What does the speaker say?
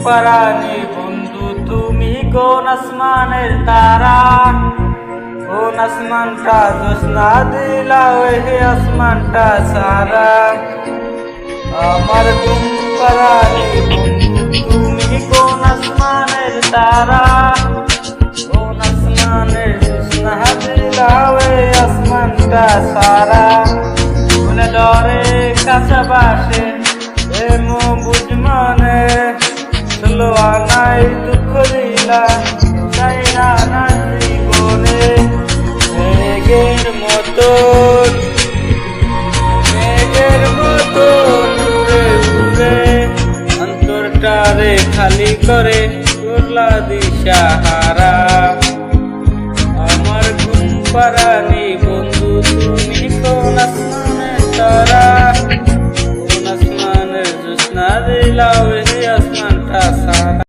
পারানি বন্ধু তুমি কোন আসমানের তারা, কোন আসমানটা জোছনা দিলা ওই আসমানটা সারা। আমার ঘুম পারানি বন্ধু তুমি কোন আসমানের তারা, কোন আসমানের জোছনা দিলা ওই আসমানটা সারা। মনে ডরে কাছে বাসে এমো বুঝ মনে চলো আনাই দুঃখ দিলা চাই না না জীবনে। মেঘের মতন উড়ে উড়ে অন্তরটারে খালি করে করলা দিশাহারা। আমার ঘুম পারানি বন্ধু তুমি কোন আসমানের তারা, কোন আসমানের জোছনা দিলা